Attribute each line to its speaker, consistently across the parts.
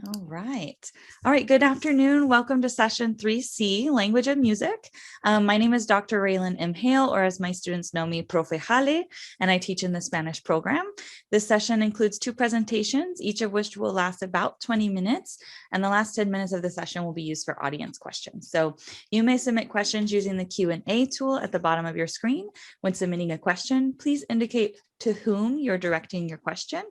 Speaker 1: All right. All right. Good afternoon. Welcome to session 3C, Language and Music. My name is Dr. Raylan M. Hale, or as my students know me, Profe Jale, and I teach in the Spanish program. This session includes 2 presentations, each of which will last about 20 minutes, and the last 10 minutes of the session will be used for audience questions. So you may submit questions using the Q&A tool at the bottom of your screen. When submitting a question, please indicate to whom you're directing your question,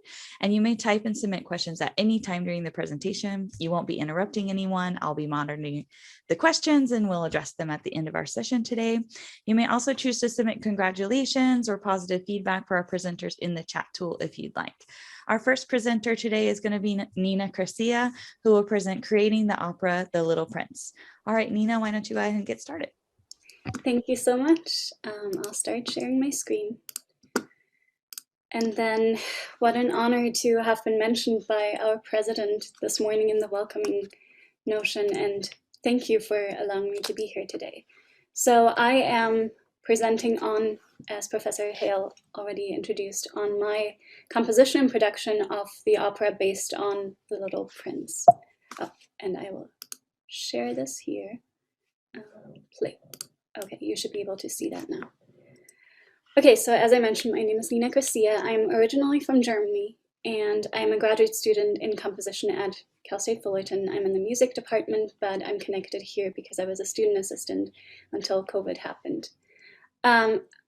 Speaker 1: and you may type and submit questions at any time during the presentation. You won't be interrupting anyone. I'll be monitoring the questions and we'll address them at the end of our session today. You may also choose to submit congratulations or positive feedback for our presenters in the chat tool if you'd like. Our first presenter today is going to be Nina Garcia, who will present Creating the Opera, The Little Prince. All right, Nina, why don't you go ahead and get started?
Speaker 2: Thank you so much. I'll start sharing my screen. And then what an honor to have been mentioned by our president this morning in the welcoming notion. And thank you for allowing me to be here today. So I am presenting on, as Professor Hale already introduced, on my composition and production of the opera based on The Little Prince. Oh, and I will share this here. Play. Okay, you should be able to see that now. Okay, so as I mentioned, my name is Nina Garcia. I'm originally from Germany, and I'm a graduate student in composition at Cal State Fullerton. I'm in the music department, but I'm connected here because I was a student assistant until COVID happened.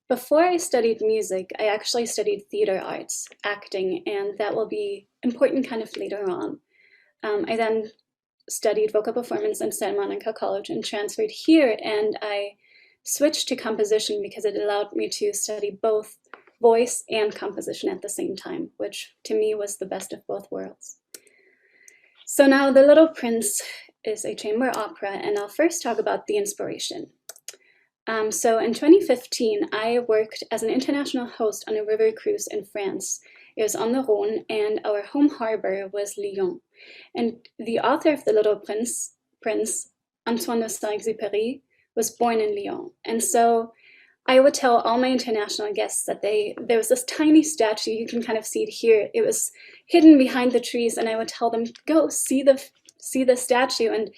Speaker 2: Before I studied music, I actually studied theater arts, acting, and that will be important kind of later on. I then studied vocal performance in Santa Monica College and transferred here, and I switched to composition because it allowed me to study both voice and composition at the same time, which to me was the best of both worlds. So now The Little Prince is a chamber opera, and I'll first talk about the inspiration. So in 2015, I worked as an international host on a river cruise in France. It was on the Rhone, and our home harbor was Lyon. And the author of The Little Prince, Antoine de Saint-Exupéry, was born in Lyon. And so I would tell all my international guests that there was this tiny statue, you can kind of see it here. It was hidden behind the trees, and I would tell them, go see the statue. And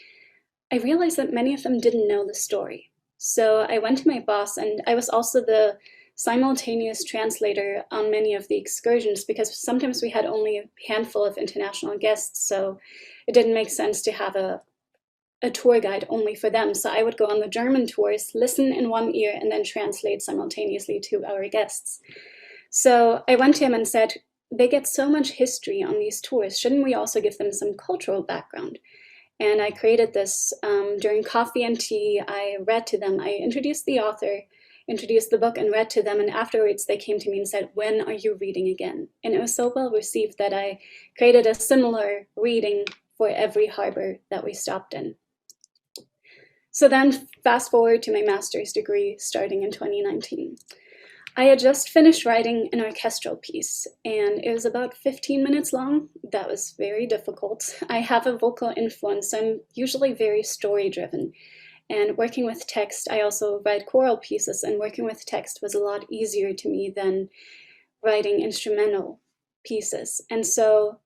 Speaker 2: I realized that many of them didn't know the story. So I went to my boss, and I was also the simultaneous translator on many of the excursions because sometimes we had only a handful of international guests, so it didn't make sense to have a tour guide only for them. So I would go on the German tours, listen in one ear, and then translate simultaneously to our guests. So I went to him and said, they get so much history on these tours. Shouldn't we also give them some cultural background? And I created this during coffee and tea. I read to them. I introduced the author, introduced the book, and read to them. And afterwards, they came to me and said, when are you reading again? And it was so well received that I created a similar reading for every harbor that we stopped in. So then fast forward to my master's degree starting in 2019. I had just finished writing an orchestral piece, and it was about 15 minutes long. That was very difficult. I have a vocal influence, so I'm usually very story-driven. And working with text, I also write choral pieces, and working with text was a lot easier to me than writing instrumental pieces. And so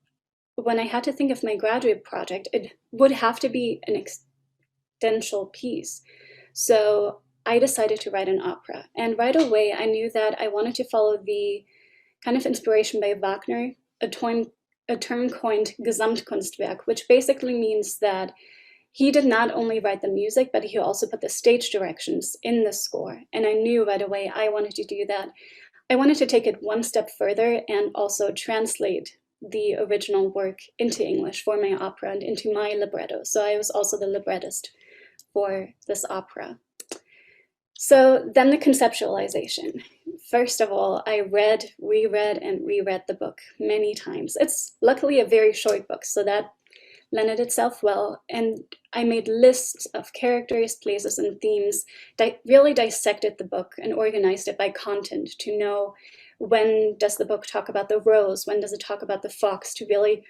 Speaker 2: when I had to think of my graduate project, it would have to be an extential piece. So I decided to write an opera. And right away, I knew that I wanted to follow the kind of inspiration by Wagner, a term coined Gesamtkunstwerk, which basically means that he did not only write the music, but he also put the stage directions in the score. And I knew right away I wanted to do that. I wanted to take it one step further and also translate the original work into English for my opera and into my libretto. So I was also the librettist for this opera. So then the conceptualization. First of all, I read, reread, and reread the book many times. It's luckily a very short book, so that lended itself well. And I made lists of characters, places, and themes, really dissected the book and organized it by content to know when does the book talk about the rose, when does it talk about the fox, to really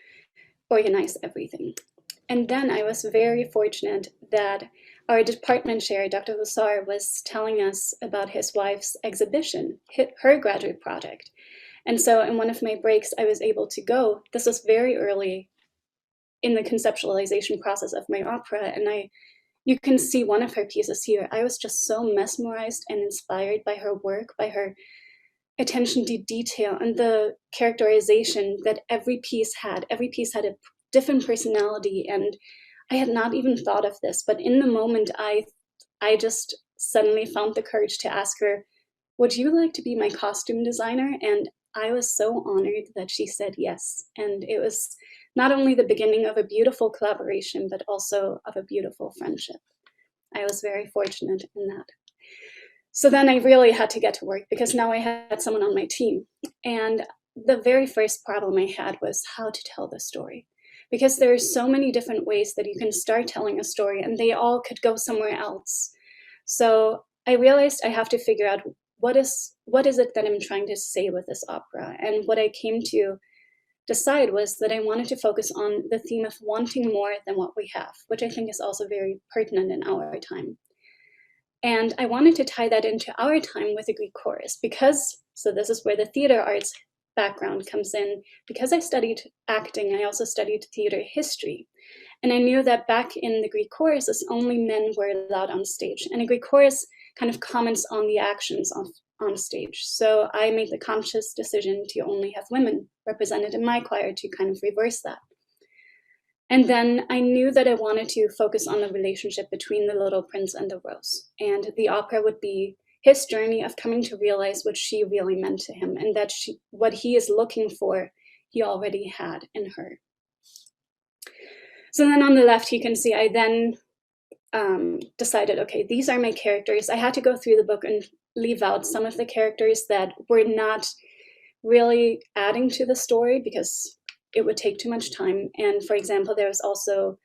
Speaker 2: organize everything. And then I was very fortunate that our department chair, Dr. Hussar, was telling us about his wife's exhibition, her graduate project. And so in one of my breaks, I was able to go. This was very early in the conceptualization process of my opera. And you can see one of her pieces here. I was just so mesmerized and inspired by her work, by her attention to detail and the characterization that every piece had. Every piece had a different personality, and I had not even thought of this, but in the moment, I just suddenly found the courage to ask her, would you like to be my costume designer? And I was so honored that she said yes. And it was not only the beginning of a beautiful collaboration, but also of a beautiful friendship. I was very fortunate in that. So then I really had to get to work because now I had someone on my team. And the very first problem I had was how to tell the story. Because there are so many different ways that you can start telling a story, and they all could go somewhere else. So I realized I have to figure out what is it that I'm trying to say with this opera. And what I came to decide was that I wanted to focus on the theme of wanting more than what we have, which I think is also very pertinent in our time. And I wanted to tie that into our time with a Greek chorus so this is where the theater arts background comes in. Because I studied acting, I also studied theater history. And I knew that back in the Greek choruses, only men were allowed on stage. And a Greek chorus kind of comments on the actions on stage. So I made the conscious decision to only have women represented in my choir to kind of reverse that. And then I knew that I wanted to focus on the relationship between the little prince and the rose. And the opera would be his journey of coming to realize what she really meant to him, and that what he is looking for, he already had in her. So then on the left, you can see I then decided, okay, these are my characters. I had to go through the book and leave out some of the characters that were not really adding to the story because it would take too much time. And for example, there was also,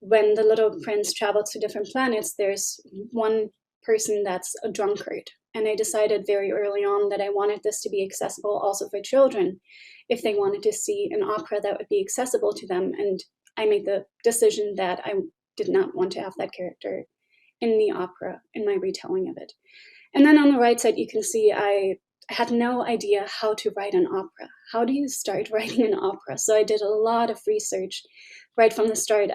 Speaker 2: when the little prince travels to different planets, there's one person that's a drunkard. And I decided very early on that I wanted this to be accessible also for children, if they wanted to see an opera that would be accessible to them. And I made the decision that I did not want to have that character in the opera, in my retelling of it. And then on the right side, you can see I had no idea how to write an opera. How do you start writing an opera? So I did a lot of research right from the start.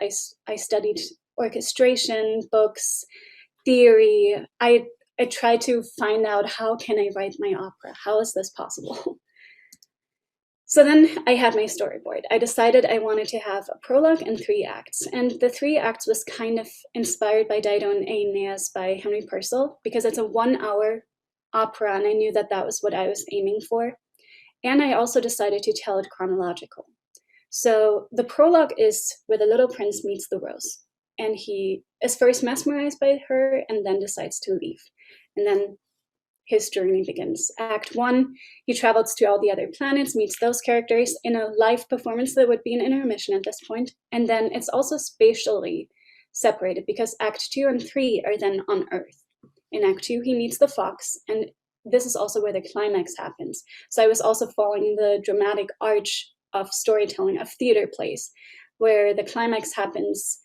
Speaker 2: I studied orchestration, books, theory. I tried to find out, how can I write my opera? How is this possible? So then I had my storyboard. I decided I wanted to have a prologue and 3 acts. And the 3 acts was kind of inspired by Dido and Aeneas by Henry Purcell, because it's a 1-hour opera, and I knew that that was what I was aiming for. And I also decided to tell it chronological. So the prologue is where the little prince meets the rose, and he is first mesmerized by her and then decides to leave. And then his journey begins. Act 1, he travels to all the other planets, meets those characters in a live performance that would be an intermission at this point. And then it's also spatially separated because Act 2 and 3 are then on Earth. In Act 2, he meets the fox, and this is also where the climax happens. So I was also following the dramatic arch of storytelling, of theater plays, where the climax happens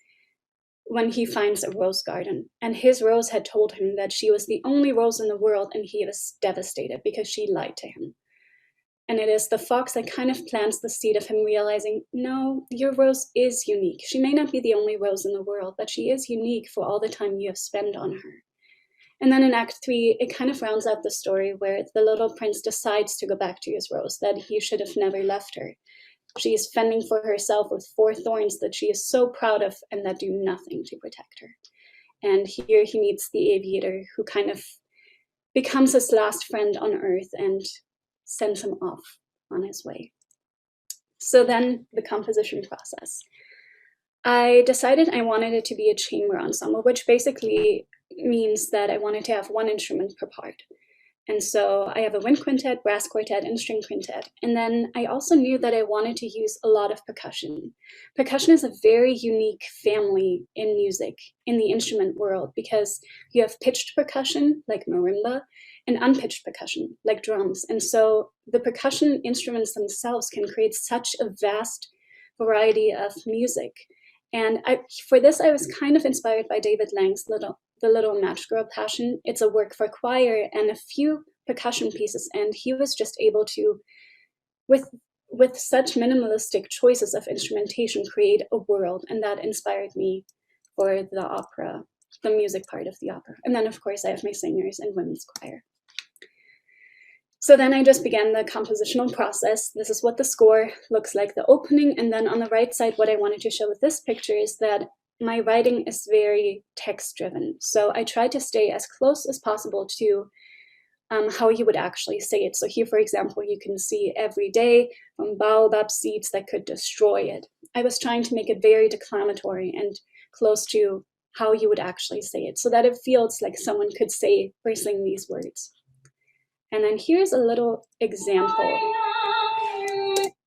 Speaker 2: when he finds a rose garden. And his rose had told him that she was the only rose in the world, and he was devastated because she lied to him. And it is the fox that kind of plants the seed of him realizing, no, your rose is unique. She may not be the only rose in the world, but she is unique for all the time you have spent on her. And then in Act 3, it kind of rounds out the story where the little prince decides to go back to his rose, that he should have never left her. She is fending for herself with 4 thorns that she is so proud of and that do nothing to protect her. And here he meets the aviator, who kind of becomes his last friend on Earth and sends him off on his way. So then the composition process. I decided I wanted it to be a chamber ensemble, which basically means that I wanted to have 1 instrument per part. And so I have a wind quintet, brass quartet, and string quintet. And then I also knew that I wanted to use a lot of percussion. Percussion is a very unique family in music, in the instrument world, because you have pitched percussion, like marimba, and unpitched percussion, like drums. And so the percussion instruments themselves can create such a vast variety of music. And for this, I was kind of inspired by David Lang's The Little Match Girl Passion. It's a work for choir and a few percussion pieces, and he was just able to, with with such minimalistic choices of instrumentation, create a world. And that inspired me for the opera, the music part of the opera. And then, of course, I have my singers and women's choir. So then I just began the compositional process. This is what the score looks like, the opening. And then on the right side, what I wanted to show with this picture is that my writing is very text-driven. So I try to stay as close as possible to how you would actually say it. So here, for example, you can see every day from baobab seeds that could destroy it. I was trying to make it very declamatory and close to how you would actually say it, so that it feels like someone could say or sing these words. And then here's a little example.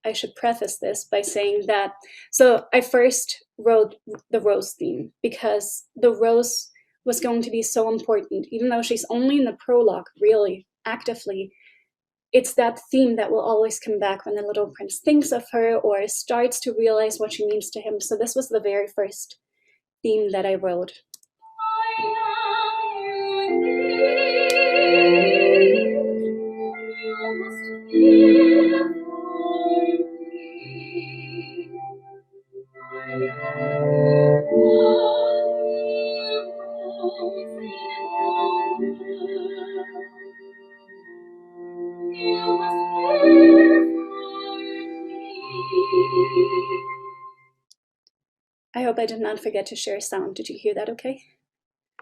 Speaker 2: I should preface this by saying that, so I first wrote the rose theme because the rose was going to be so important, even though she's only in the prologue, really, actively. It's that theme that will always come back when the little prince thinks of her or starts to realize what she means to him. So this was the very first theme that I wrote. I hope I did not forget to share sound. Did you hear that okay?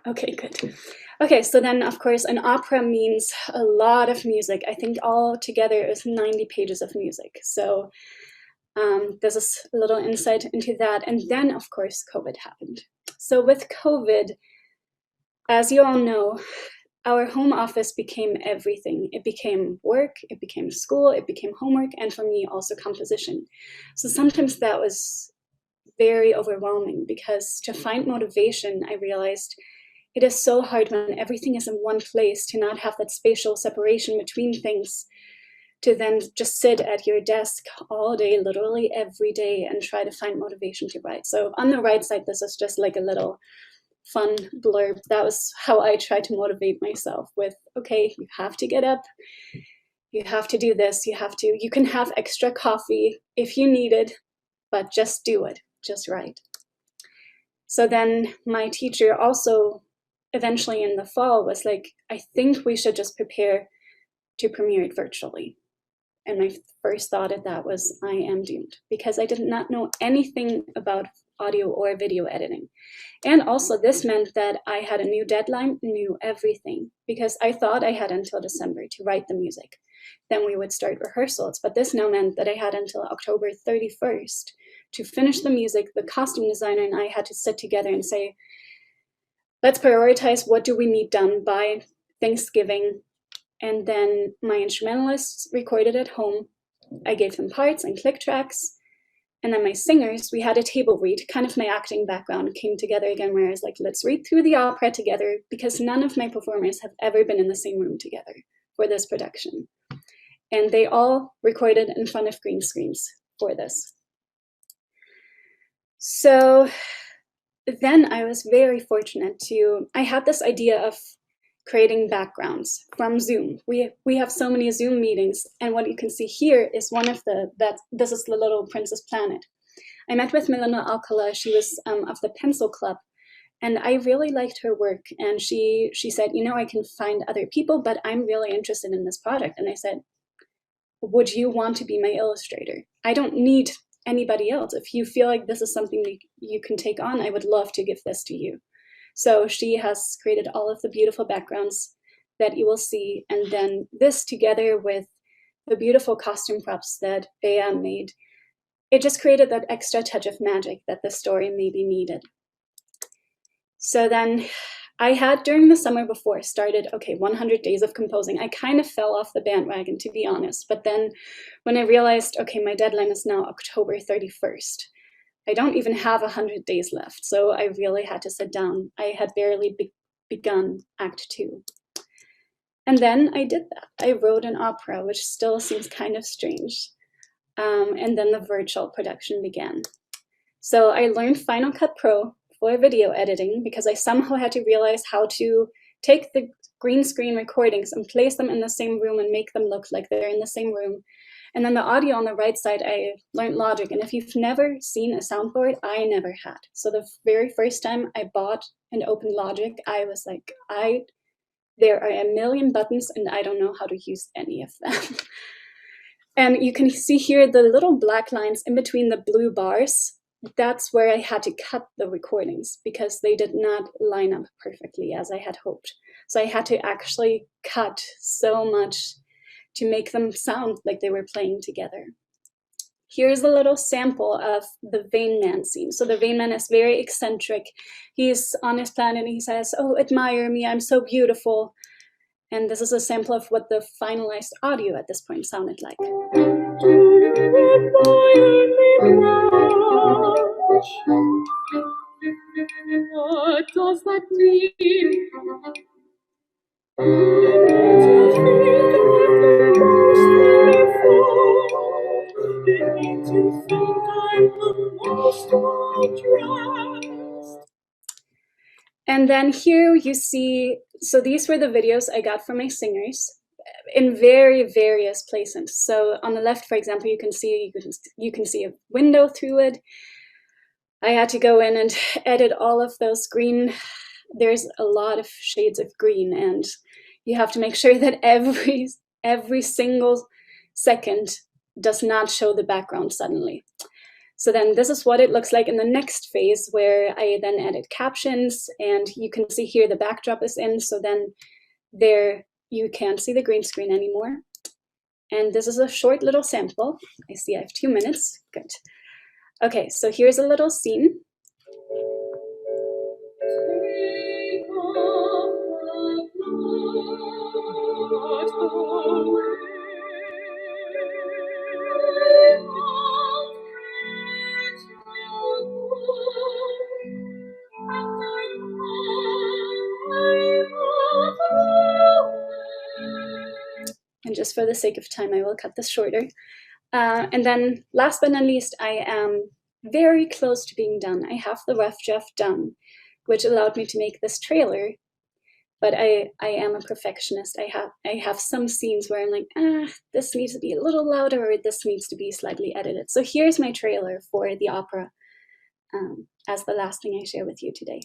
Speaker 2: Okay, good. Okay, so then of course an opera means a lot of music. I think all together it was 90 pages of music. So this is a little insight into that. And then of course COVID happened. So with COVID, as you all know, our home office became everything. It became work, it became school, it became homework, and for me also composition. So sometimes that was very overwhelming because to find motivation, I realized it is so hard when everything is in one place to not have that spatial separation between things, to then just sit at your desk all day, literally every day, and try to find motivation to write. So on the right side, this is just like a little fun blurb. That was how I tried to motivate myself with, okay, you have to get up, you have to do this, you can have extra coffee if you need it, but just do it, just write. So then my teacher also eventually in the fall was like, I think we should just prepare to premiere it virtually. And my first thought at that was, I am doomed, because I did not know anything about audio or video editing. And also this meant that I had a new deadline, knew everything, because I thought I had until December to write the music. Then we would start rehearsals, but this now meant that I had until October 31st to finish the music. The costume designer and I had to sit together and say, let's prioritize what do we need done by Thanksgiving. And then my instrumentalists recorded at home. I gave them parts and click tracks. And then my singers, we had a table read, kind of my acting background came together again, where I was like, let's read through the opera together, because none of my performers have ever been in the same room together for this production. And they all recorded in front of green screens for this. So then I was very fortunate I had this idea of creating backgrounds from Zoom. We have so many Zoom meetings, and what you can see here is one of this is the Little Princess Planet. I met with Milena Alcala. She was of the Pencil Club, and I really liked her work. And she said, you know, I can find other people, but I'm really interested in this project. And I said, would you want to be my illustrator? I don't need anybody else. If you feel like this is something you can take on, I would love to give this to you. So she has created all of the beautiful backgrounds that you will see. And then this together with the beautiful costume props that Bea made, it just created that extra touch of magic that the story maybe needed. So then I had, during the summer before, started, 100 days of composing. I kind of fell off the bandwagon, to be honest. But then when I realized, my deadline is now October 31st. I don't even have 100 days left. So I really had to sit down. I had barely begun Act 2. And then I did that. I wrote an opera, which still seems kind of strange. And then the virtual production began. So I learned Final Cut Pro for video editing because I somehow had to realize how to take the green screen recordings and place them in the same room and make them look like they're in the same room. And then the audio on the right side, I learned Logic. And if you've never seen a soundboard, I never had. So the very first time I bought and opened Logic, I was like, there are a million buttons and I don't know how to use any of them. And you can see here the little black lines in between the blue bars. That's where I had to cut the recordings because they did not line up perfectly as I had hoped. So I had to actually cut so much to make them sound like they were playing together. Here's a little sample of the Vain Man scene. So the Vain Man is very eccentric. He's on his planet and he says, "Oh, admire me, I'm so beautiful." And this is a sample of what the finalized audio at this point sounded like. What does that mean? And then here you see, so these were the videos I got from my singers in very various places. So on the left, for example, you can see a window through it. I had to go in and edit all of those green. There's a lot of shades of green, and you have to make sure that every single second does not show the background suddenly. So then this is what it looks like in the next phase, where I then added captions, and you can see here the backdrop is in, so then there you can't see the green screen anymore. And this is a short little sample. I see I have 2 minutes. Good. Okay, so here's a little scene. And just for the sake of time, I will cut this shorter. And then last but not least, I am very close to being done. I have the rough draft done, which allowed me to make this trailer. But I am a perfectionist. I have some scenes where I'm like, this needs to be a little louder, or this needs to be slightly edited. So here's my trailer for the opera as the last thing I share with you today.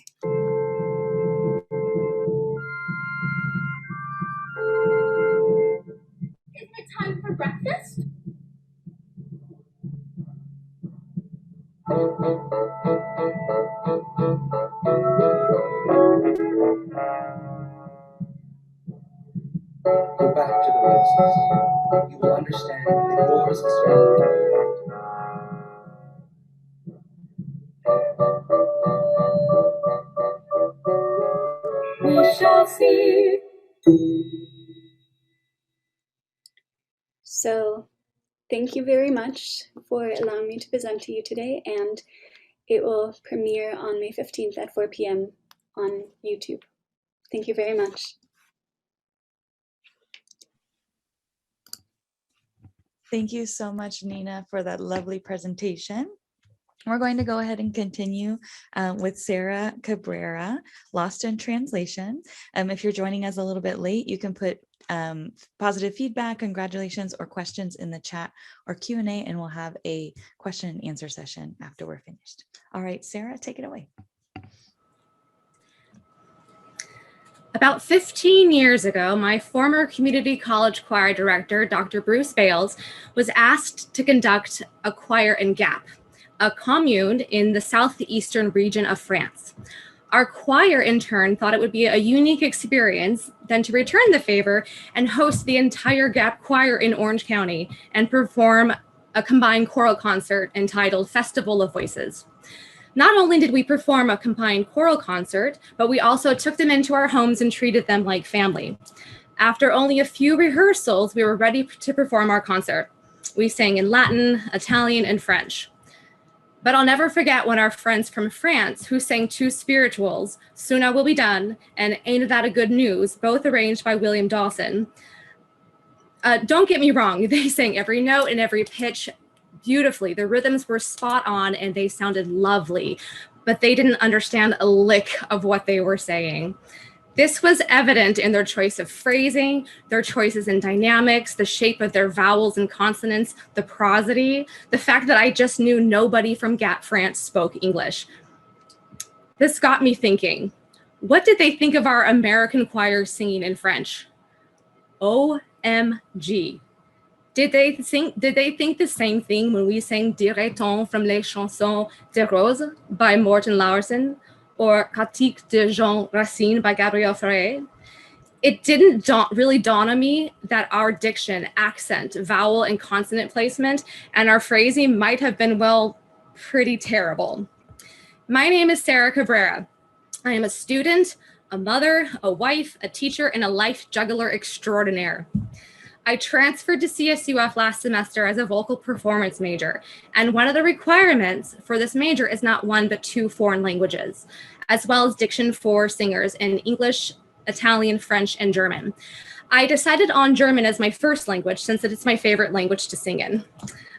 Speaker 3: Isn't it time for breakfast?
Speaker 4: Go back to the roses. You will understand that yours is your
Speaker 3: We shall see.
Speaker 2: So thank you very much for allowing me to present to you today, and it will premiere on May 15th at 4 p.m. on YouTube. Thank you very much.
Speaker 1: Thank you so much, Nina, for that lovely presentation. We're going to go ahead and continue with Sarah Cabrera, Lost in Translation. If you're joining us a little bit late, you can put positive feedback, congratulations, or questions in the chat or Q&A, and we'll have a question and answer session after we're finished. All right, Sarah, take it away.
Speaker 5: About 15 years ago, my former community college choir director, Dr. Bruce Bales, was asked to conduct a choir in Gap, a commune in the southeastern region of France. Our choir intern thought it would be a unique experience then to return the favor and host the entire Gap choir in Orange County and perform a combined choral concert entitled Festival of Voices. Not only did we perform a combined choral concert, but we also took them into our homes and treated them like family. After only a few rehearsals, we were ready to perform our concert. We sang in Latin, Italian, and French. But I'll never forget when our friends from France, who sang two spirituals, Soon I Will Be Done and Ain't That a Good News, both arranged by William Dawson. Don't get me wrong, they sang every note and every pitch beautifully. The rhythms were spot on and they sounded lovely, but they didn't understand a lick of what they were saying. This was evident in their choice of phrasing, their choices in dynamics, the shape of their vowels and consonants, the prosody, the fact that I just knew nobody from Gap, France spoke English. This got me thinking, what did they think of our American choir singing in French? OMG. Did they think the same thing when we sang Dirait-on from Les Chansons de Rose by Morten Larsen or Pratique de Jean Racine by Gabriel Fauré? It didn't really dawn on me that our diction, accent, vowel, and consonant placement and our phrasing might have been, well, pretty terrible. My name is Sarah Cabrera. I am a student, a mother, a wife, a teacher, and a life juggler extraordinaire. I transferred to CSUF last semester as a vocal performance major, and one of the requirements for this major is not one but 2 foreign languages, as well as diction for singers in English, Italian, French, and German. I decided on German as my first language since it's my favorite language to sing in.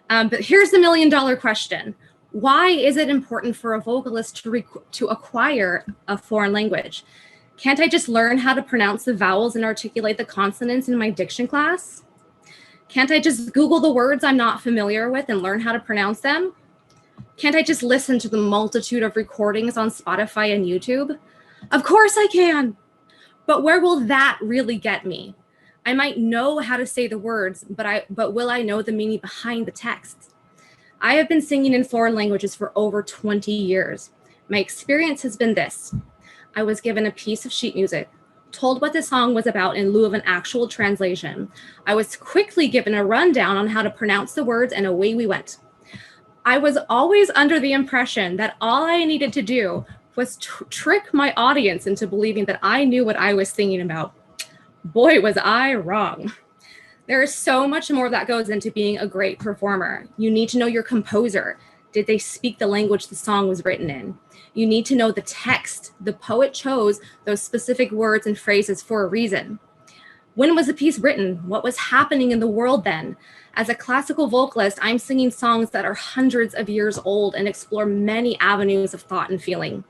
Speaker 5: But here's the million-dollar question. Why is it important for a vocalist to acquire a foreign language? Can't I just learn how to pronounce the vowels and articulate the consonants in my diction class? Can't I just Google the words I'm not familiar with and learn how to pronounce them? Can't I just listen to the multitude of recordings on Spotify and YouTube? Of course I can. But where will that really get me? I might know how to say the words, but will I know the meaning behind the text? I have been singing in foreign languages for over 20 years. My experience has been this. I was given a piece of sheet music, told what the song was about in lieu of an actual translation. I was quickly given a rundown on how to pronounce the words, and away we went. I was always under the impression that all I needed to do was trick my audience into believing that I knew what I was singing about. Boy, was I wrong. There is so much more that goes into being a great performer. You need to know your composer. Did they speak the language the song was written in? You need to know the text. The poet chose those specific words and phrases for a reason. When was the piece written? What was happening in the world then? As a classical vocalist, I'm singing songs that are hundreds of years old and explore many avenues of thought and feeling.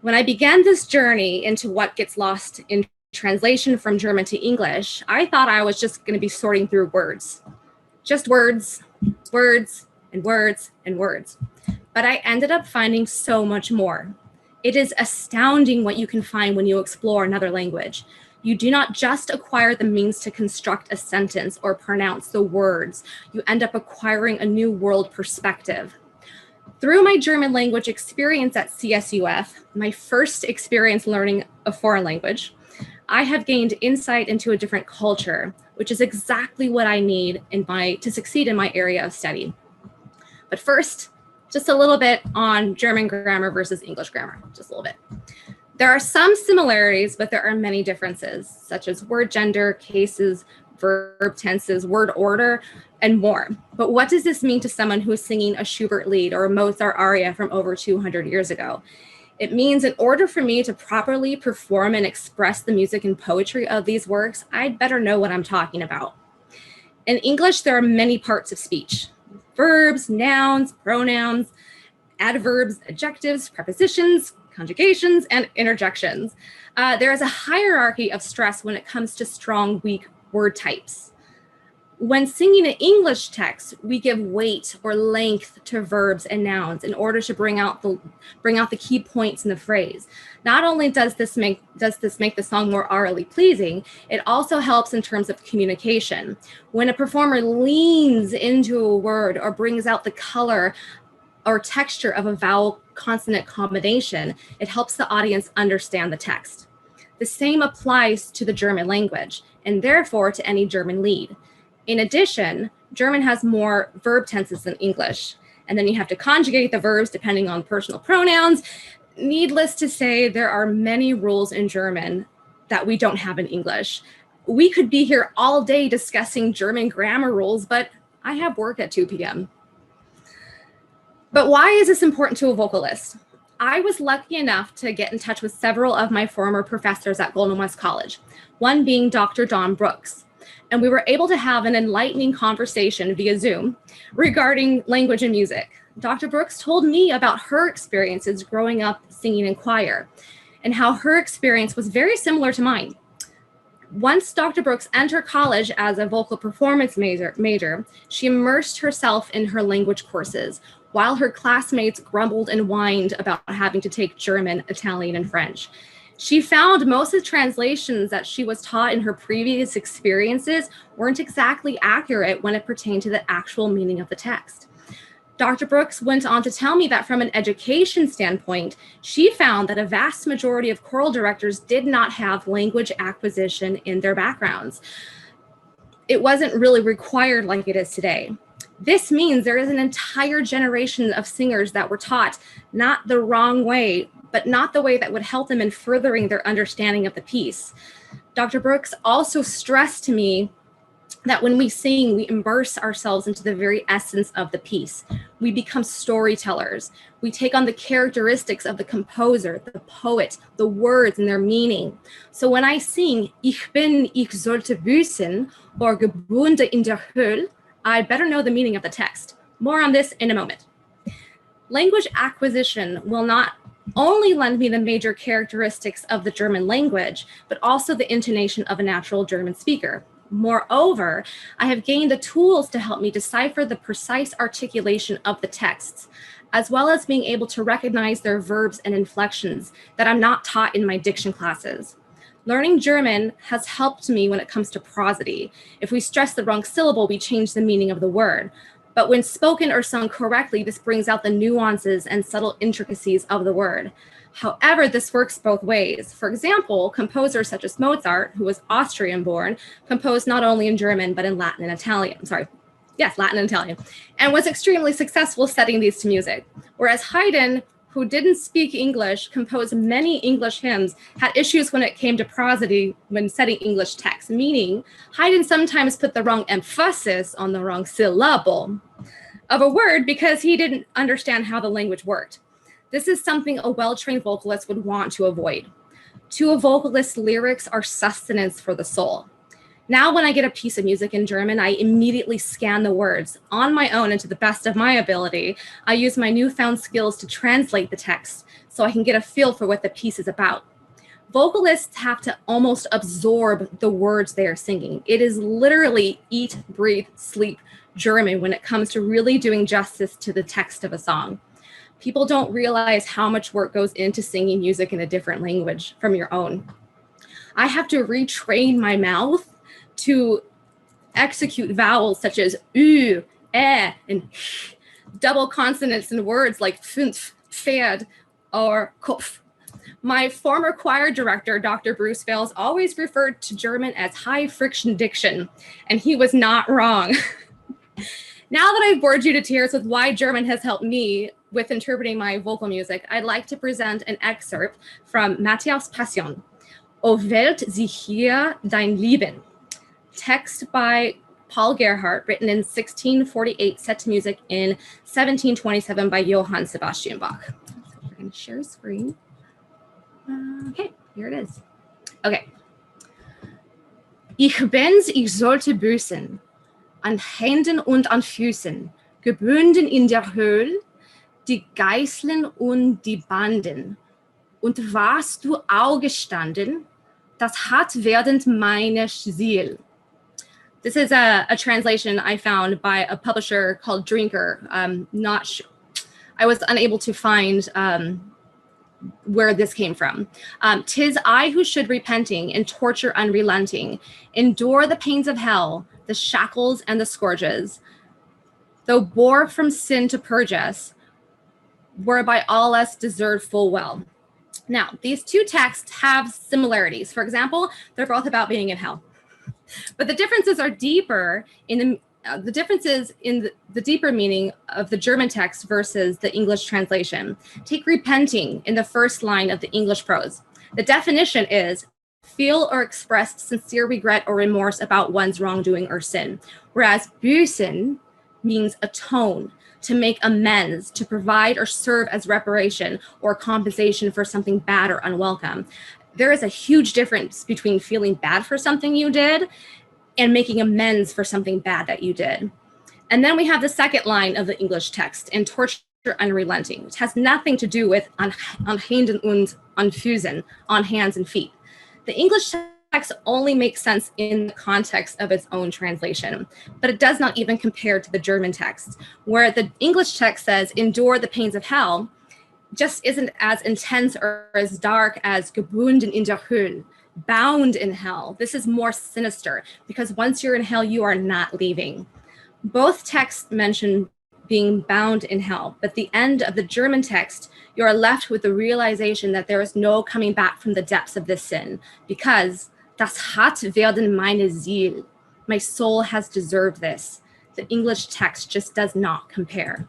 Speaker 5: When I began this journey into what gets lost in translation from German to English, I thought I was just going to be sorting through words. Just words, words, and words, and words. But I ended up finding so much more. It is astounding what you can find when you explore another language. You do not just acquire the means to construct a sentence or pronounce the words. You end up acquiring a new world perspective. Through my German language experience at CSUF, my first experience learning a foreign language, I have gained insight into a different culture, which is exactly what I need to succeed in my area of study. But first, just a little bit on German grammar versus English grammar, just a little bit. There are some similarities, but there are many differences, such as word gender, cases, verb tenses, word order, and more. But what does this mean to someone who is singing a Schubert lied or a Mozart aria from over 200 years ago? It means in order for me to properly perform and express the music and poetry of these works, I'd better know what I'm talking about. In English, there are many parts of speech: verbs, nouns, pronouns, adverbs, adjectives, prepositions, conjugations, and interjections. There is a hierarchy of stress when it comes to strong, weak word types. When singing an English text, we give weight or length to verbs and nouns in order to bring out the key points in the phrase. Not only does this make the song more aurally pleasing, it also helps in terms of communication. When a performer leans into a word or brings out the color or texture of a vowel consonant combination, it helps the audience understand the text. The same applies to the German language, and therefore to any German lied. In addition, German has more verb tenses than English, and then you have to conjugate the verbs depending on personal pronouns. Needless to say, there are many rules in German that we don't have in English. We could be here all day discussing German grammar rules, but I have work at 2 p.m. But why is this important to a vocalist? I was lucky enough to get in touch with several of my former professors at Golden West College, one being Dr. Dawn Brooks. And we were able to have an enlightening conversation via Zoom regarding language and music. Dr. Brooks told me about her experiences growing up singing in choir. and how her experience was very similar to mine. Once Dr. Brooks entered college as a vocal performance major, she immersed herself in her language courses, while her classmates grumbled and whined about having to take German, Italian, and French. She found most of the translations that she was taught in her previous experiences weren't exactly accurate when it pertained to the actual meaning of the text. Dr. Brooks went on to tell me that from an education standpoint, she found that a vast majority of choral directors did not have language acquisition in their backgrounds. It wasn't really required like it is today. This means there is an entire generation of singers that were taught not the wrong way, but not the way that would help them in furthering their understanding of the piece. Dr. Brooks also stressed to me that when we sing, we immerse ourselves into the very essence of the piece. We become storytellers. We take on the characteristics of the composer, the poet, the words and their meaning. So when I sing, Ich sollte büßen, or Gebunden in der Höhle, I better know the meaning of the text. More on this in a moment. Language acquisition will not only lend me the major characteristics of the German language, but also the intonation of a natural German speaker. Moreover, I have gained the tools to help me decipher the precise articulation of the texts, as well as being able to recognize their verbs and inflections that I'm not taught in my diction classes. Learning German has helped me when it comes to prosody. If we stress the wrong syllable, we change the meaning of the word. But when spoken or sung correctly, this brings out the nuances and subtle intricacies of the word. However, this works both ways. For example, composers such as Mozart, who was Austrian-born, composed not only in German, but in Latin and Italian. Latin and Italian, and was extremely successful setting these to music. Whereas Haydn, who didn't speak English, composed many English hymns, had issues when it came to prosody when setting English text, meaning Haydn sometimes put the wrong emphasis on the wrong syllable of a word because he didn't understand how the language worked. This is something a well-trained vocalist would want to avoid. To a vocalist, lyrics are sustenance for the soul. Now, when I get a piece of music in German, I immediately scan the words on my own and to the best of my ability. I use my newfound skills to translate the text so I can get a feel for what the piece is about. Vocalists have to almost absorb the words they are singing. It is literally eat, breathe, sleep German when it comes to really doing justice to the text of a song. People don't realize how much work goes into singing music in a different language from your own. I have to retrain my mouth to execute vowels such as ü, and ch, double consonants in words like fünf, Pferd, or Kopf. My former choir director, Dr. Bruce Fales, always referred to German as high friction diction, and he was not wrong. Now that I've bored you to tears with why German has helped me with interpreting my vocal music, I'd like to present an excerpt from Matthäus Passion, O Welt, sieh hier dein Leben, text by Paul Gerhardt, written in 1648, set to music in 1727 by Johann Sebastian Bach. So we're going to share a screen. Okay, here it is. Okay. Ich sollte büßen, an Händen und an Füßen, gebunden in der Höhle, die Geißeln und die Banden. Und warst du auch gestanden, das hat werdend meine Seele. This is a translation I found by a publisher called Drinker. I was unable to find where this came from. "'Tis I who should repenting in torture unrelenting, endure the pains of hell, the shackles and the scourges, though bore from sin to purge us, whereby all us deserve full well." Now, these two texts have similarities. For example, they're both about being in hell. But the differences are deeper in the differences in the deeper meaning of the German text versus the English translation. Take repenting in the first line of the English prose. The definition is feel or express sincere regret or remorse about one's wrongdoing or sin, whereas büßen means atone, to make amends, to provide or serve as reparation or compensation for something bad or unwelcome. There is a huge difference between feeling bad for something you did and making amends for something bad that you did. And then we have the second line of the English text, in torture unrelenting, which has nothing to do with an Händen und an Füßen, on hands and feet. The English text only makes sense in the context of its own translation, but it does not even compare to the German text, where the English text says, endure the pains of hell, just isn't as intense or as dark as gebunden in der Hölle, bound in hell. This is more sinister because once you're in hell, you are not leaving. Both texts mention being bound in hell, but at the end of the German text, you are left with the realization that there is no coming back from the depths of this sin, because das hat werden meine Seele, my soul has deserved this. The English text just does not compare.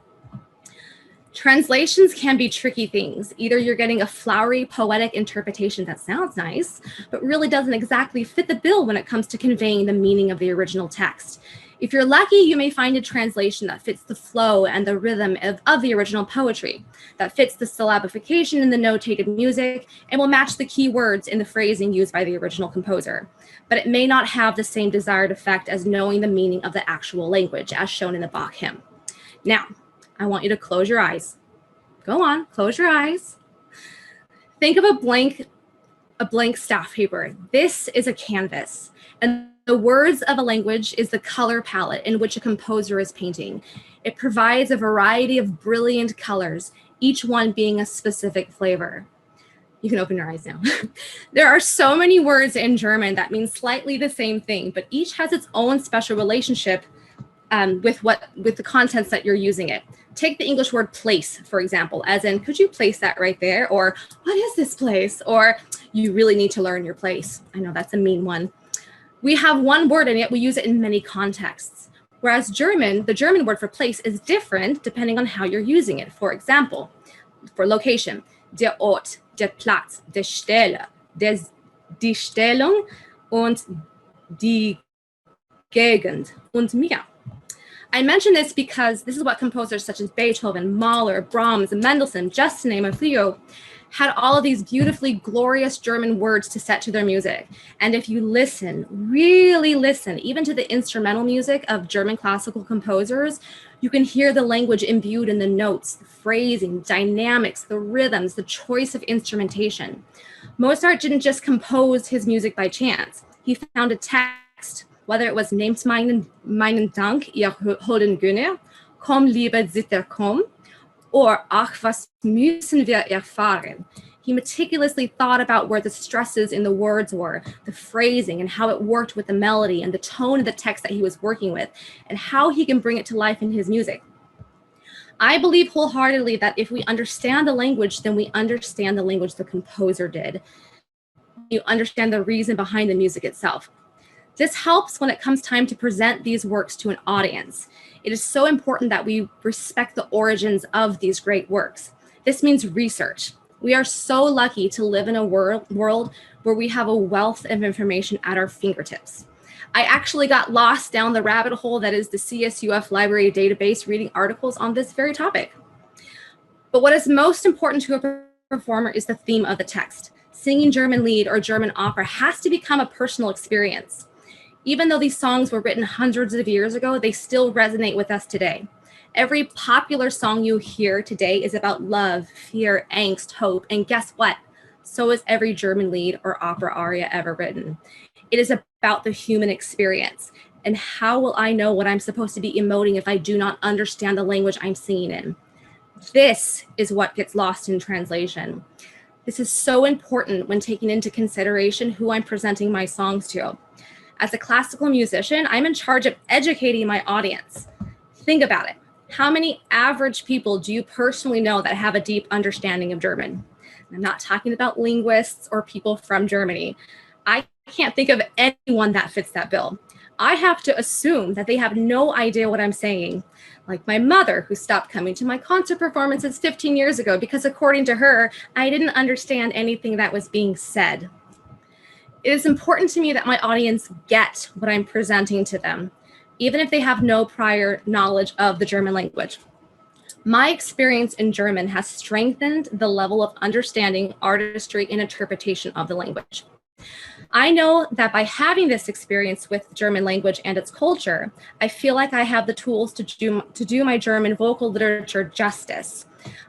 Speaker 5: Translations can be tricky things. Either you're getting a flowery, poetic interpretation that sounds nice, but really doesn't exactly fit the bill when it comes to conveying the meaning of the original text. If you're lucky, you may find a translation that fits the flow and the rhythm of the original poetry, that fits the syllabification in the notated music, and will match the key words in the phrasing used by the original composer. But it may not have the same desired effect as knowing the meaning of the actual language, as shown in the Bach hymn. Now, I want you to close your eyes. Go on, close your eyes. Think of a blank staff paper. This is a canvas, and the words of a language is the color palette in which a composer is painting. It provides a variety of brilliant colors, each one being a specific flavor. You can open your eyes now. There are so many words in German that mean slightly the same thing, but each has its own special relationship with the contents that you're using it. Take the English word place, for example, as in, could you place that right there? Or what is this place? Or you really need to learn your place. I know that's a mean one. We have one word and yet we use it in many contexts. Whereas the German word for place is different depending on how you're using it. For example, for location, der Ort, der Platz, der Stelle, die Stellung und die Gegend und mehr. I mention this because this is what composers such as Beethoven, Mahler, Brahms, and Mendelssohn, just to name a few, had all of these beautifully glorious German words to set to their music. And if you listen, really listen, even to the instrumental music of German classical composers, you can hear the language imbued in the notes, the phrasing, dynamics, the rhythms, the choice of instrumentation. Mozart didn't just compose his music by chance. He found a text, whether it was Nehmt meinen Dank, ihr holden Gönner, Komm, liebe Zitter, komm, or Ach, was müssen wir erfahren. He meticulously thought about where the stresses in the words were, the phrasing, and how it worked with the melody and the tone of the text that he was working with, and how he can bring it to life in his music. I believe wholeheartedly that if we understand the language, then we understand the language the composer did. You understand the reason behind the music itself. This helps when it comes time to present these works to an audience. It is so important that we respect the origins of these great works. This means research. We are so lucky to live in a world where we have a wealth of information at our fingertips. I actually got lost down the rabbit hole that is the CSUF library database reading articles on this very topic. But what is most important to a performer is the theme of the text. Singing German lied or German opera has to become a personal experience. Even though these songs were written hundreds of years ago, they still resonate with us today. Every popular song you hear today is about love, fear, angst, hope, and guess what? So is every German lied or opera aria ever written. It is about the human experience. And how will I know what I'm supposed to be emoting if I do not understand the language I'm singing in? This is what gets lost in translation. This is so important when taking into consideration who I'm presenting my songs to. As a classical musician, I'm in charge of educating my audience. Think about it. How many average people do you personally know that have a deep understanding of German? I'm not talking about linguists or people from Germany. I can't think of anyone that fits that bill. I have to assume that they have no idea what I'm saying. Like my mother, who stopped coming to my concert performances 15 years ago because according to her, I didn't understand anything that was being said. It is important to me that my audience get what I'm presenting to them, even if they have no prior knowledge of the German language. My experience in German has strengthened the level of understanding, artistry, and interpretation of the language. I know that by having this experience with German language and its culture, I feel like I have the tools to do my German vocal literature justice.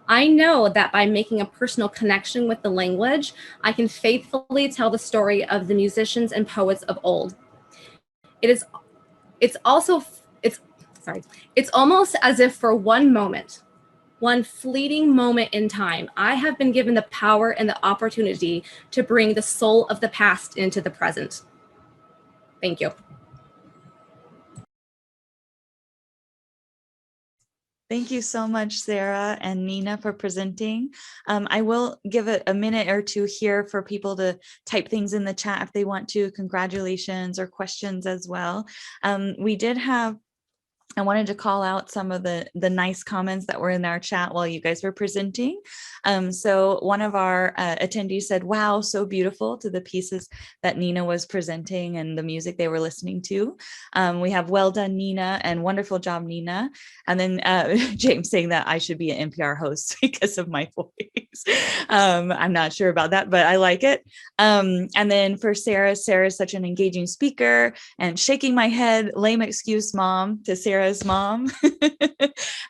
Speaker 5: I know that by making a personal connection with the language, I can faithfully tell the story of the musicians and poets of old. It's almost as if for one fleeting moment in time, I have been given the power and the opportunity to bring the soul of the past into the present. Thank you.
Speaker 1: Thank you so much, Sarah and Nina, for presenting. I will give it a minute or two here for people to type things in the chat if they want to. Congratulations or questions as well. I wanted to call out some of the nice comments that were in our chat while you guys were presenting. So one of our attendees said, wow, so beautiful, to the pieces that Nina was presenting and the music they were listening to. We have well done, Nina, and wonderful job, Nina. And then James saying that I should be an NPR host because of my voice. I'm not sure about that, but I like it. And then for Sarah, Sarah's such an engaging speaker, and shaking my head, lame excuse, mom, to Sarah's mom.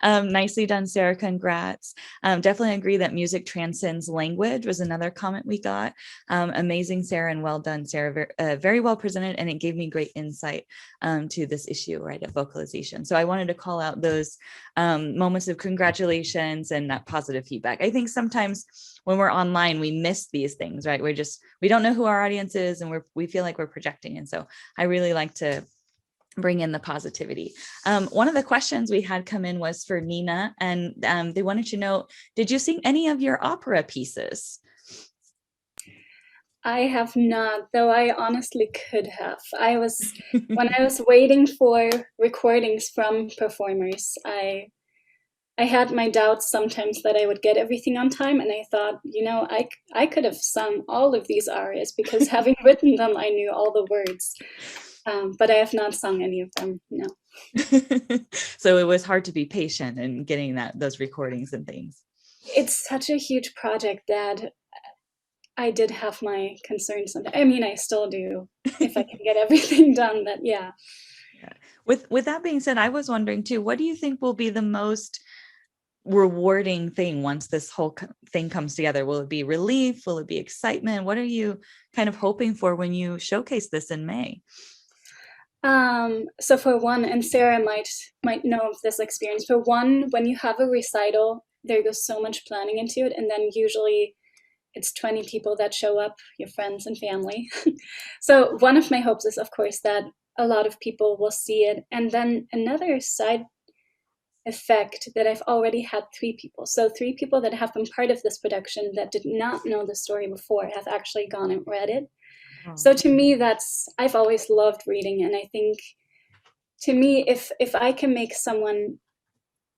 Speaker 1: Nicely done, Sarah. Congrats. Definitely agree that music transcends language was another comment we got. Amazing, Sarah, and well done, Sarah. Very well presented, and it gave me great insight to this issue, right, of vocalization. So I wanted to call out those moments of congratulations and that positive feedback. I think sometimes when we're online, we miss these things, right? We don't know who our audience is, and we feel like we're projecting. And so I really like to bring in the positivity. One of the questions we had come in was for Nina, and they wanted to know, did you sing any of your opera pieces?
Speaker 2: I have not, though I honestly could have. When I was waiting for recordings from performers, I had my doubts sometimes that I would get everything on time, and I thought, I could have sung all of these arias because having written them, I knew all the words. But I have not sung any of them, no.
Speaker 1: So it was hard to be patient in getting those recordings and things. It's
Speaker 2: such a huge project that I did have my concerns. I mean, I still do, if I can get everything done, but yeah.
Speaker 1: With that being said, I was wondering too, what do you think will be the most rewarding thing once this whole thing comes together? Will it be relief? Will it be excitement? What are you kind of hoping for when you showcase this in May?
Speaker 2: So for one, and Sarah might know of this experience, for one, when you have a recital, there goes so much planning into it, and then usually it's 20 people that show up, your friends and family. So one of my hopes is, of course, that a lot of people will see it. And then another side effect that I've already had 3 people. So 3 people that have been part of this production that did not know the story before have actually gone and read it. So to me, I've always loved reading. And I think, to me, if I can make someone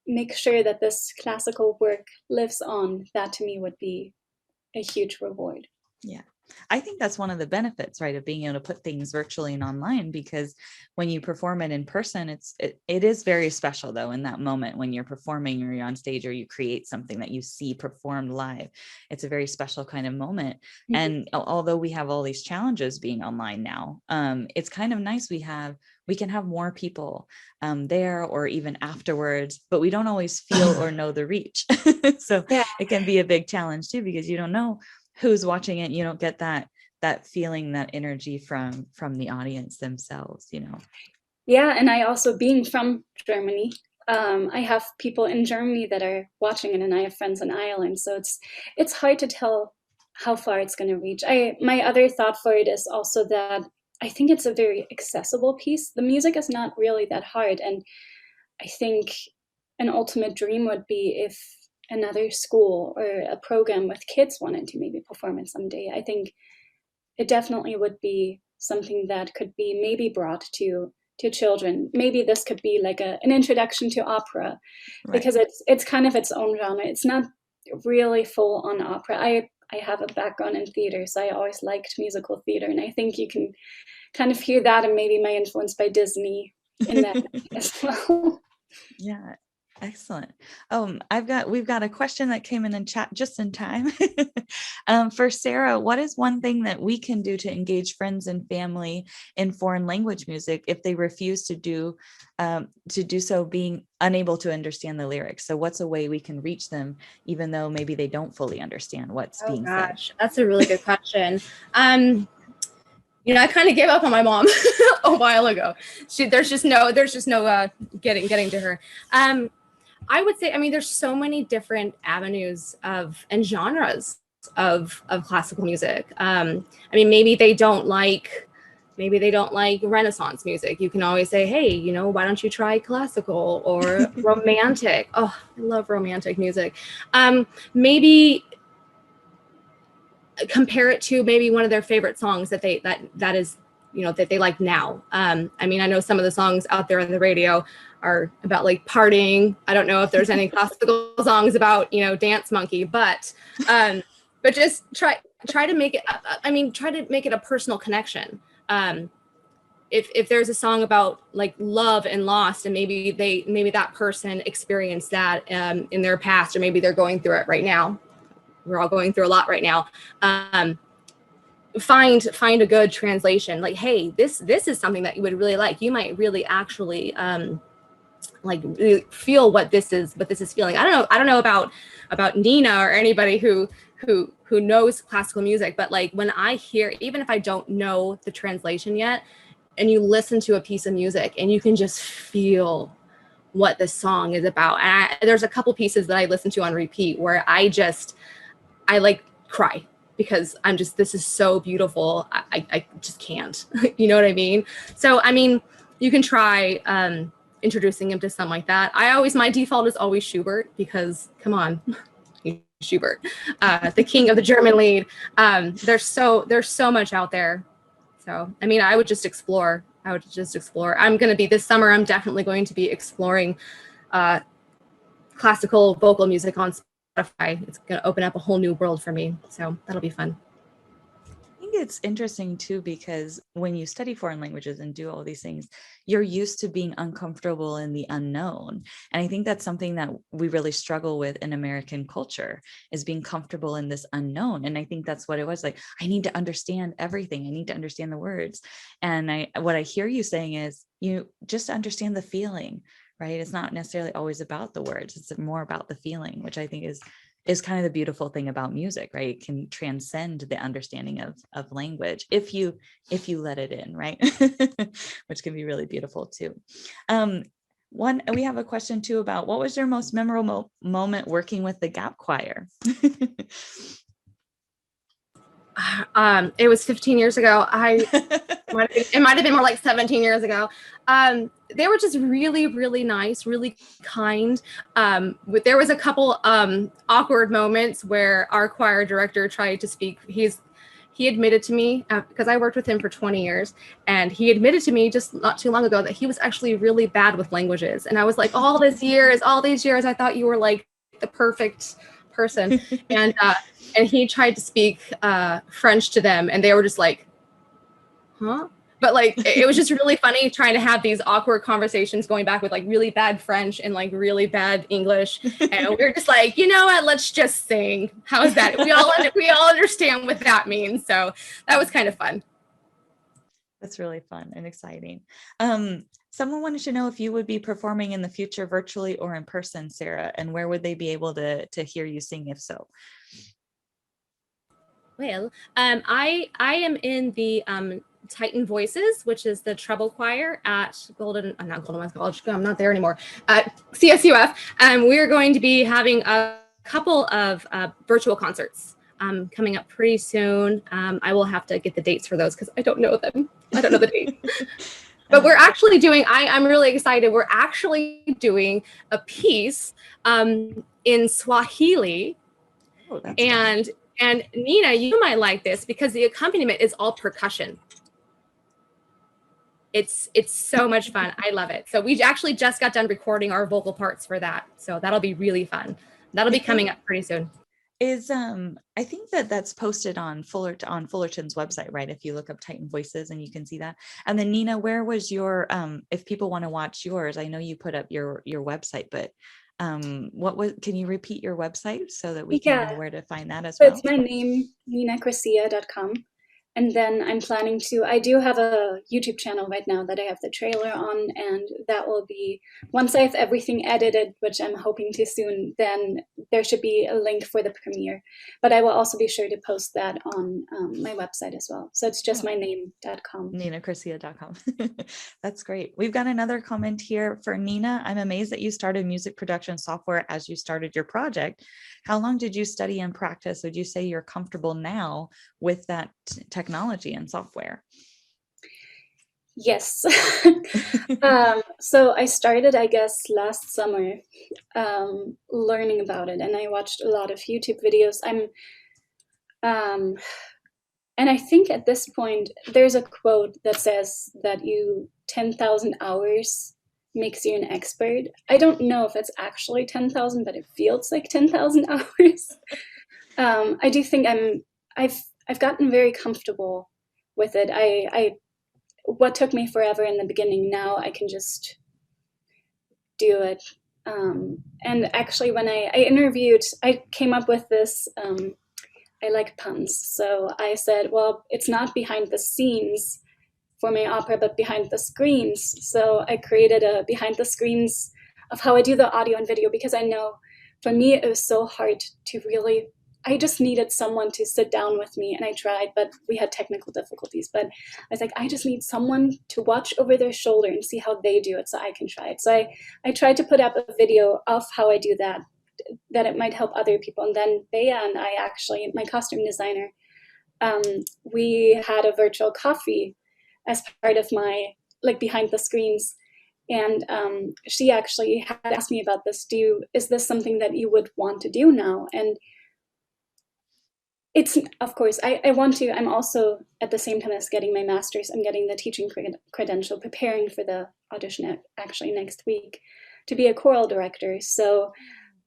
Speaker 2: make sure that this classical work lives on, that to me would be a huge reward.
Speaker 1: Yeah. I think that's one of the benefits, right, of being able to put things virtually and online, because when you perform it in person, it is very special, though, in that moment when you're performing or you're on stage or you create something that you see performed live. It's a very special kind of moment. Mm-hmm. And although we have all these challenges being online now, it's kind of nice we can have more people there or even afterwards, but we don't always feel or know the reach. So yeah, it can be a big challenge too, because you don't know who's watching it. You don't get that feeling, that energy from the audience themselves,
Speaker 2: Yeah, and I also, being from Germany, I have people in Germany that are watching it, and I have friends in Ireland, so it's hard to tell how far it's going to reach. My other thought for it is also that I think it's a very accessible piece. The music is not really that hard, and I think an ultimate dream would be if another school or a program with kids wanted to maybe perform it someday. I think it definitely would be something that could be maybe brought to children. Maybe this could be like an introduction to opera, right, because it's kind of its own genre. It's not really full on opera. I have a background in theater, so I always liked musical theater, and I think you can kind of hear that, and maybe my influence by Disney in that as well.
Speaker 1: Yeah. Excellent. We've got a question that came in chat just in time. For Sarah, what is one thing that we can do to engage friends and family in foreign language music if they refuse to do so, being unable to understand the lyrics? So what's a way we can reach them, even though maybe they don't fully understand what's being said?
Speaker 5: That's a really good question. I kind of gave up on my mom a while ago. There's just no getting to her. I would say, there's so many different avenues and genres of classical music. Maybe they don't like Renaissance music. You can always say, hey, why don't you try classical or romantic? Oh, I love romantic music. Maybe compare it to maybe one of their favorite songs that they like now. I know some of the songs out there on the radio are about like partying. I don't know if there's any classical songs about, Dance Monkey, but just try to make it a personal connection. If there's a song about like love and loss, and maybe that person experienced that in their past, or maybe they're going through it right now. We're all going through a lot right now. Find a good translation. Like, hey, this is something that you would really like. You might really actually really feel what this is feeling. I don't know about Nina or anybody who knows classical music, but like when I hear, even if I don't know the translation yet, and you listen to a piece of music and you can just feel what the song is about. And there's a couple pieces that I listen to on repeat where I like cry because this is so beautiful. I just can't, you know what I mean? So, you can try introducing him to something like that. My default is always Schubert, because come on, Schubert, the king of the German Lied. There's so much out there. So, I would just explore. This summer, I'm definitely going to be exploring classical vocal music on Spotify. It's going to open up a whole new world for me. So that'll be fun.
Speaker 1: I think it's interesting too, because when you study foreign languages and do all these things, you're used to being uncomfortable in the unknown. And I think that's something that we really struggle with in American culture, is being comfortable in this unknown. And I think that's what it was like. I need to understand everything. I need to understand the words. And what I hear you saying is, you just understand the feeling, right? It's not necessarily always about the words. It's more about the feeling, which I think is kind of the beautiful thing about music, right? It can transcend the understanding of language if you let it in, right? Which can be really beautiful too. We have a question too about, what was your most memorable moment working with the Gap Choir?
Speaker 5: It was 15 years ago. It might have been more like 17 years ago. They were just really, really nice, really kind. There was a couple awkward moments where our choir director tried to speak. He admitted to me, because I worked with him for 20 years, and he admitted to me just not too long ago that he was actually really bad with languages. And I was like, all these years, I thought you were like the perfect person. And he tried to speak French to them, and they were just like, huh? But like, it was just really funny trying to have these awkward conversations going back with like really bad French and like really bad English. And we were just like, you know what, let's just sing. How's that? We all understand what that means. So that was kind of fun.
Speaker 1: That's really fun and exciting. Someone wanted to know if you would be performing in the future virtually or in person, Sarah, and where would they be able to hear you sing if so?
Speaker 5: Well, I am in the Titan Voices, which is the treble choir at not Golden West College. I'm not there anymore. At CSUF, we're going to be having a couple of virtual concerts coming up pretty soon. I will have to get the dates for those because I don't know them. I don't know the dates. But we're actually doing, I'm really excited. We're actually doing a piece in Swahili.
Speaker 1: Oh, that's
Speaker 5: and
Speaker 1: fun.
Speaker 5: And Nina, you might like this because the accompaniment is all percussion. It's so much fun. I love it. So we actually just got done recording our vocal parts for that. So that'll be really fun. That'll be coming up pretty soon.
Speaker 1: Is I think that's posted on Fullerton's website, right? If you look up Titan Voices, and you can see that. And then Nina, where was your if people want to watch yours? I know you put up your website, but Can you repeat your website so that we
Speaker 2: Yeah.
Speaker 1: can know where to find that as
Speaker 2: So
Speaker 1: well?
Speaker 2: it's my name, ninacrescia.com. And then I'm planning to, I do have a YouTube channel right now that I have the trailer on, and that will be, once I have everything edited, which I'm hoping to soon, then there should be a link for the premiere. But I will also be sure to post that on my website as well. So it's just my name.com.
Speaker 1: ninacrescia.com. That's great. We've got another comment here for Nina. I'm amazed that you started music production software as you started your project. How long did you study and practice? Would you say you're comfortable now with that technology and software?
Speaker 2: Yes. So I started, I guess, last summer learning about it, and I watched a lot of YouTube videos. And I think at this point, there's a quote that says that 10,000 hours makes you an expert. I don't know if it's actually 10,000, but it feels like 10,000 hours. I do think I've gotten very comfortable with it. What took me forever in the beginning, now I can just do it. And actually, when I interviewed, I came up with this. I like puns. So I said, well, it's not behind the scenes for my opera, but behind the screens. So I created a behind the screens of how I do the audio and video, because I know for me, it was so hard to really, I just needed someone to sit down with me, and I tried, but we had technical difficulties. But I was like, I just need someone to watch over their shoulder and see how they do it so I can try it. So I tried to put up a video of how I do that it might help other people. And then Bea and I, actually, my costume designer, we had a virtual coffee as part of my, like, behind the screens. And she actually had asked me about this. Is this something that you would want to do now? And it's, of course, I want to. I'm also, at the same time as getting my master's, I'm getting the teaching credential, preparing for the audition actually next week to be a choral director. So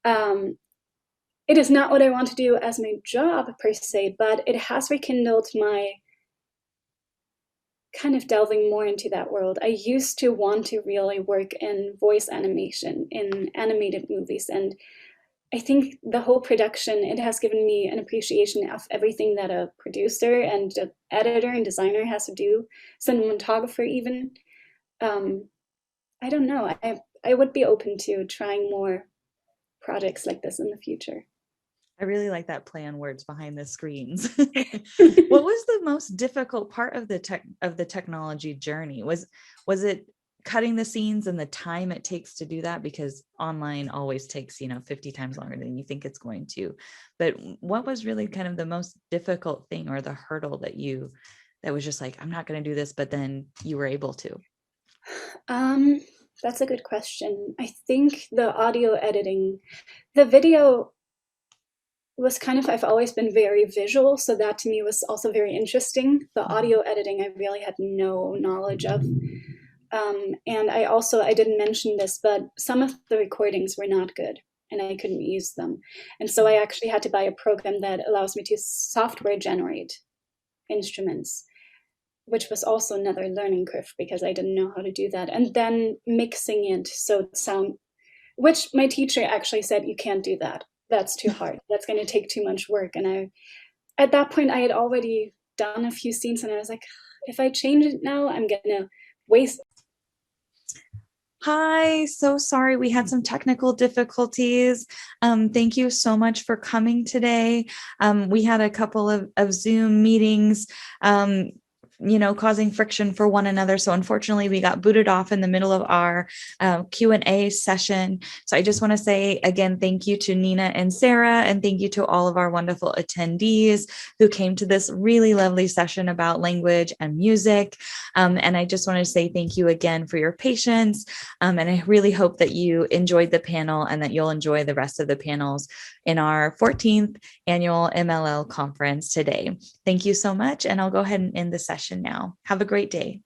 Speaker 2: it is not what I want to do as my job per se, but it has rekindled my kind of delving more into that world. I used to want to really work in voice animation, in animated movies, and I think the whole production, it has given me an appreciation of everything that a producer and an editor and designer has to do, cinematographer even. I don't know. I would be open to trying more projects like this in the future.
Speaker 1: I really like that play on words, behind the screens. What was the most difficult part of the technology journey? Was it cutting the scenes and the time it takes to do that? Because online always takes, 50 times longer than you think it's going to. But what was really kind of the most difficult thing, or the hurdle that was just like, I'm not going to do this, but then you were able to?
Speaker 2: That's a good question. I think the audio editing, the video was kind of, I've always been very visual, so that to me was also very interesting. The audio editing, I really had no knowledge of. And I didn't mention this, but some of the recordings were not good and I couldn't use them. And so I actually had to buy a program that allows me to software generate instruments, which was also another learning curve because I didn't know how to do that. And then mixing it so it sound, which my teacher actually said, you can't do that. That's too hard. That's going to take too much work. And at that point, I had already done a few scenes and I was like, if I change it now, I'm going to waste.
Speaker 1: Hi, so sorry. We had some technical difficulties. Thank you so much for coming today. We had a couple of Zoom meetings, causing friction for one another. So unfortunately, we got booted off in the middle of our Q&A session. So I just want to say again, thank you to Nina and Sarah, and thank you to all of our wonderful attendees who came to this really lovely session about language and music. And I just want to say thank you again for your patience. And I really hope that you enjoyed the panel and that you'll enjoy the rest of the panels in our 14th annual MLL conference today. Thank you so much. And I'll go ahead and end the session now. Have a great day.